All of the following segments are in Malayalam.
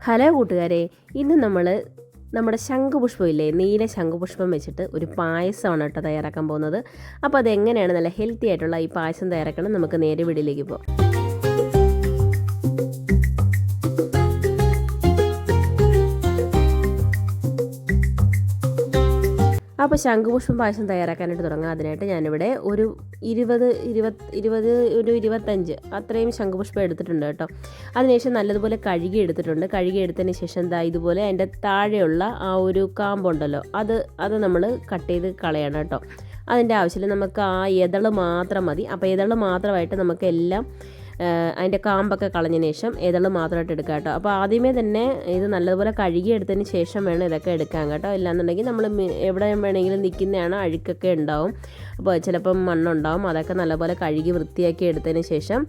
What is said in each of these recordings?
ഹലോ കൂട്ടുകാരെ, ഇന്ന് നമ്മുടെ ശംഖുപുഷ്പമില്ലേ, നീല ശംഖുപുഷ്പം വെച്ചിട്ട് ഒരു പായസമാണ് കേട്ടോ തയ്യാറാക്കാൻ പോകുന്നത്. അപ്പോൾ അതെങ്ങനെയാണ് നല്ല ഹെൽത്തി ആയിട്ടുള്ള ഈ പായസം തയ്യാറാക്കണം, നമുക്ക് നേരെ വീഡിയോയിലേക്ക് പോകാം. അപ്പോൾ ശംഖുപുഷ്പം പായസം തയ്യാറാക്കാനായിട്ട് തുടങ്ങാം. അതിനായിട്ട് ഞാനിവിടെ ഒരു 25 അത്രയും ശംഖുപുഷ്പം എടുത്തിട്ടുണ്ട് കേട്ടോ. അതിനുശേഷം നല്ലതുപോലെ കഴുകി എടുത്തതിന് ശേഷം ഇതുപോലെ അതിൻ്റെ താഴെയുള്ള ആ ഒരു കാമ്പുണ്ടല്ലോ, അത് നമ്മൾ കട്ട് ചെയ്ത് കളയണം കേട്ടോ. അതിൻ്റെ ആവശ്യമില്ല, നമുക്ക് ആ ഇതള് മാത്രം മതി. അപ്പോൾ ഇതള് മാത്രമായിട്ട് നമുക്കെല്ലാം അതിൻ്റെ കാമ്പൊക്കെ കളഞ്ഞതിന് ശേഷം ഇതള് മാത്രമായിട്ട് എടുക്കാം കേട്ടോ. അപ്പോൾ ആദ്യമേ തന്നെ ഇത് നല്ലതുപോലെ കഴുകി എടുത്തതിന് ശേഷം വേണം ഇതൊക്കെ എടുക്കാൻ കേട്ടോ. ഇല്ലാന്നുണ്ടെങ്കിൽ നമ്മൾ എവിടെ വേണമെങ്കിലും നിൽക്കുന്നതാണ്, അഴുക്കൊക്കെ ഉണ്ടാവും. അപ്പോൾ ചിലപ്പം മണ്ണുണ്ടാവും. അതൊക്കെ നല്ലപോലെ കഴുകി വൃത്തിയാക്കി എടുത്തതിന് ശേഷം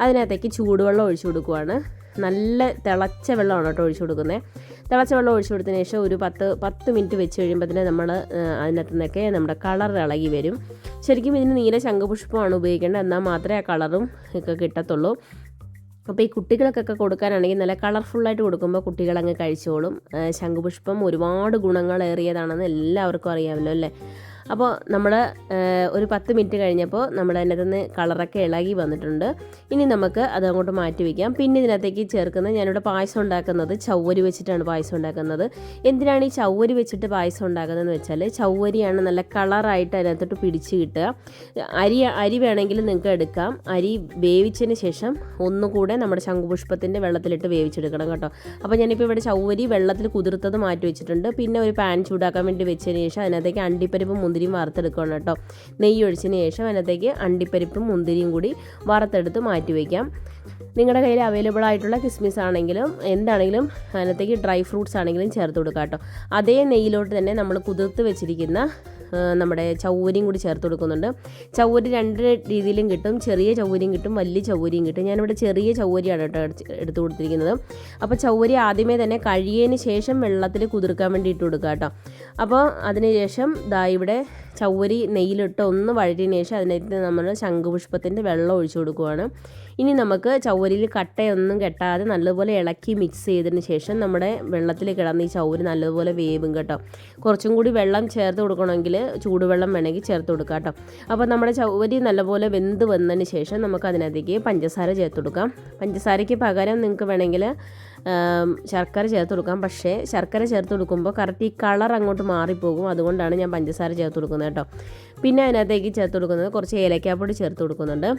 അതിനകത്തേക്ക് ചൂടുവെള്ളം ഒഴിച്ചു കൊടുക്കുവാണ്. നല്ല തിളച്ച വെള്ളമാണ് കേട്ടോ ഒഴിച്ചു കൊടുക്കുന്നത്. തിളച്ച വെള്ളം ഒഴിച്ചു കൊടുത്തതിന് ശേഷം ഒരു 10 മിനിറ്റ് വെച്ച് കഴിയുമ്പോഴത്തേന് നമ്മൾ അതിനകത്തു നിന്നൊക്കെ നമ്മുടെ കളർ ഇളകി വരും. ശരിക്കും ഇതിന് നീല ശംഖുപുഷ്പമാണ് ഉപയോഗിക്കേണ്ടത്, എന്നാൽ മാത്രമേ ആ കളറും ഒക്കെ കിട്ടത്തുള്ളൂ. അപ്പോൾ ഈ കുട്ടികൾക്കൊക്കെ കൊടുക്കാനാണെങ്കിൽ നല്ല കളർഫുള്ളായിട്ട് കൊടുക്കുമ്പോൾ കുട്ടികളങ്ങ് കഴിച്ചോളും. ശംഖുപുഷ്പം ഒരുപാട് ഗുണങ്ങളേറിയതാണെന്ന് എല്ലാവർക്കും അറിയാമല്ലോ അല്ലേ. അപ്പോൾ നമ്മൾ ഒരു 10 മിനിറ്റ് കഴിഞ്ഞപ്പോൾ നമ്മുടെ അതിനകത്ത് നിന്ന് കളറൊക്കെ ഇളകി വന്നിട്ടുണ്ട്. ഇനി നമുക്ക് അത് അങ്ങോട്ട് മാറ്റി വയ്ക്കാം. പിന്നെ ഇതിനകത്തേക്ക് ചേർക്കുന്നത്, ഞാനിവിടെ പായസം ഉണ്ടാക്കുന്നത് ചവ്വരി വെച്ചിട്ടാണ് പായസം ഉണ്ടാക്കുന്നത്. എന്തിനാണ് ഈ ചവ്വരി വെച്ചിട്ട് പായസം ഉണ്ടാക്കുന്നതെന്ന് വെച്ചാൽ, ചവ്വരിയാണ് നല്ല കളറായിട്ട് അതിനകത്തോട്ട് പിടിച്ച് കിട്ടുക. അരി വേണമെങ്കിൽ നിങ്ങൾക്ക് എടുക്കാം. അരി വേവിച്ചതിന് ശേഷം ഒന്നുകൂടെ നമ്മുടെ ശംഖുപുഷ്പത്തിൻ്റെ വെള്ളത്തിലിട്ട് വേവിച്ചെടുക്കണം കേട്ടോ. അപ്പോൾ ഞാനിപ്പോൾ ഇവിടെ ചവ്വരി വെള്ളത്തിൽ കുതിർത്തത് മാറ്റി വെച്ചിട്ടുണ്ട്. പിന്നെ ഒരു പാൻ ചൂടാക്കാൻ വേണ്ടി വെച്ചതിന് ശേഷം അതിനകത്തേക്ക് അണ്ടിപ്പരിപ്പും മുന്തിരിയും വറുത്തെടുക്കണം കേട്ടോ. നെയ്യ് ഒഴിച്ചതിന് ശേഷം അതിനകത്തേക്ക് അണ്ടിപ്പരിപ്പും മുന്തിരിയും കൂടി വറുത്തെടുത്ത് മാറ്റി വയ്ക്കാം. നിങ്ങളുടെ കയ്യിൽ അവൈലബിൾ ആയിട്ടുള്ള കിസ്മിസ് ആണെങ്കിലും എന്താണെങ്കിലും അതിനകത്തേക്ക് ഡ്രൈ ഫ്രൂട്ട്സ് ആണെങ്കിലും ചേർത്ത് കൊടുക്കാം കേട്ടോ. അതേ നെയ്യിലോട്ട് തന്നെ നമ്മൾ കുതിർത്ത് വെച്ചിരിക്കുന്ന നമ്മുടെ ചവ്വരിയും കൂടി ചേർത്ത് കൊടുക്കുന്നുണ്ട്. ചവ്വരി 2 രീതിയിലും കിട്ടും. ചെറിയ ചവ്വരിയും കിട്ടും, വലിയ ചവ്വരിയും കിട്ടും. ഞാനിവിടെ ചെറിയ ചവ്വരിയാണ് കേട്ടോ എടുത്ത് കൊടുത്തിരിക്കുന്നത്. അപ്പോൾ ചവ്വരി ആദ്യമേ തന്നെ കഴുകിയതിന് ശേഷം വെള്ളത്തിൽ കുതിർക്കാൻ വേണ്ടി ഇട്ട് കൊടുക്കുക കേട്ടോ. അപ്പോൾ അതിനുശേഷം ഇവിടെ ചവ്വരി നെയ്യിലിട്ട് ഒന്ന് വഴറ്റിയതിന് ശേഷം അതിനകത്ത് നമ്മൾ ശംഖുപുഷ്പത്തിൻ്റെ വെള്ളം ഒഴിച്ചു കൊടുക്കുകയാണ്. ഇനി നമുക്ക് ചവ്വരിയിൽ കട്ടയൊന്നും കെട്ടാതെ നല്ലതുപോലെ ഇളക്കി മിക്സ് ചെയ്തതിന് ശേഷം നമ്മുടെ വെള്ളത്തിൽ കിടന്ന് ഈ ചവ്വരി നല്ലതുപോലെ വേവും കേട്ടോ. കുറച്ചും കൂടി വെള്ളം ചേർത്ത് കൊടുക്കണമെങ്കിൽ ചൂടുവെള്ളം വേണമെങ്കിൽ ചേർത്ത് കൊടുക്കാം കേട്ടോ. അപ്പോൾ നമ്മുടെ ചവ്വരി നല്ലപോലെ വെന്ത് വന്നതിന് ശേഷം നമുക്ക് അതിനകത്തേക്ക് പഞ്ചസാര ചേർത്ത് കൊടുക്കാം. പഞ്ചസാരയ്ക്ക് പകരം നിങ്ങൾക്ക് വേണമെങ്കിൽ ശർക്കര ചേർത്ത് കൊടുക്കാം. പക്ഷേ ശർക്കര ചേർത്ത് കൊടുക്കുമ്പോൾ കറക്റ്റ് ഈ കളർ അങ്ങോട്ട് മാറിപ്പോകും. അതുകൊണ്ടാണ് ഞാൻ പഞ്ചസാര ചേർത്ത് കൊടുക്കുന്നത് കേട്ടോ. പിന്നെ അതിനകത്തേക്ക് ചേർത്ത് കൊടുക്കുന്നത് കുറച്ച് ഏലക്കാപ്പൊടി ചേർത്ത് കൊടുക്കുന്നുണ്ട്.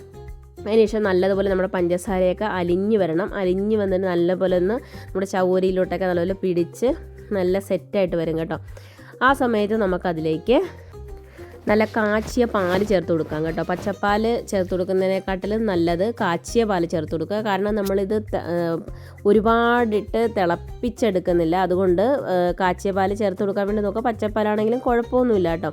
അതിനുശേഷം നല്ലതുപോലെ നമ്മുടെ പഞ്ചസാരയൊക്കെ അലിഞ്ഞ് വരണം. അലിഞ്ഞ് വന്നിട്ട് നല്ലപോലെ ഒന്ന് നമ്മുടെ ചവ്വരിയിലോട്ടൊക്കെ നല്ലപോലെ പിടിച്ച് നല്ല സെറ്റായിട്ട് വരും കേട്ടോ. ആ സമയത്ത് നമുക്കതിലേക്ക് നല്ല കാച്ചിയ പാല് ചേർത്ത് കൊടുക്കാം കേട്ടോ. പച്ചപ്പാൽ ചേർത്ത് കൊടുക്കുന്നതിനെക്കാട്ടിലും നല്ലത് കാച്ചിയ പാൽ ചേർത്ത് കൊടുക്കുക. കാരണം നമ്മളിത് ഒരുപാടിട്ട് തിളപ്പിച്ചെടുക്കുന്നില്ല. അതുകൊണ്ട് കാച്ചിയ പാൽ ചേർത്ത് കൊടുക്കാൻ വേണ്ടി നോക്കുക. പച്ചപ്പാലാണെങ്കിലും കുഴപ്പമൊന്നുമില്ല കേട്ടോ.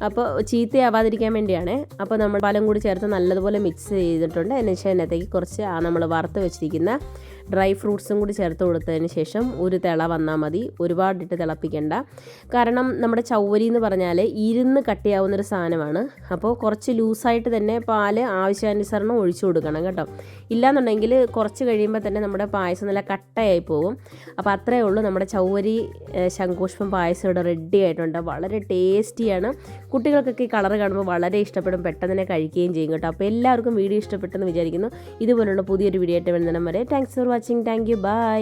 അപ്പോൾ ചീത്തയാവാതിരിക്കാൻ വേണ്ടിയാണ്. അപ്പോൾ നമ്മൾ പാലും കൂടി ചേർത്ത് നല്ലതുപോലെ മിക്സ് ചെയ്തിട്ടുണ്ട്. അതിനുശേഷം അതിനകത്തേക്ക് കുറച്ച് നമ്മൾ വറുത്ത് വെച്ചിരിക്കുന്ന ഡ്രൈ ഫ്രൂട്ട്സും കൂടി ചേർത്ത് കൊടുത്തതിന് ശേഷം ഒരു തിള വന്നാൽ മതി. ഒരുപാടിട്ട് തിളപ്പിക്കേണ്ട. കാരണം നമ്മുടെ ചവ്വരി എന്ന് പറഞ്ഞാൽ ഇരുന്ന് കട്ടിയാവുന്നൊരു സാധനമാണ്. അപ്പോൾ കുറച്ച് ലൂസായിട്ട് തന്നെ പാല് ആവശ്യാനുസരണം ഒഴിച്ചു കൊടുക്കണം കേട്ടോ. ഇല്ലാന്നുണ്ടെങ്കിൽ കുറച്ച് കഴിയുമ്പോൾ തന്നെ നമ്മുടെ പായസം നല്ല കട്ടയായി പോകും. അപ്പോൾ അത്രയേ ഉള്ളൂ, നമ്മുടെ ചവ്വരി ശംഖുപുഷ്പം പായസം ഇവിടെ റെഡി ആയിട്ടുണ്ട്. വളരെ ടേസ്റ്റിയാണ്. കുട്ടികൾക്കൊക്കെ ഈ കളർ കാണുമ്പോൾ വളരെ ഇഷ്ടപ്പെടും, പെട്ടെന്ന് തന്നെ കഴിക്കുകയും ചെയ്യും കേട്ടോ. അപ്പോൾ എല്ലാവർക്കും വീഡിയോ ഇഷ്ടപ്പെട്ടെന്ന് വിചാരിക്കുന്നു. ഇതുപോലുള്ള പുതിയൊരു വീഡിയോ ആയിട്ട് വരുന്നതിനും വരെ thanks for watching. Thank you. By.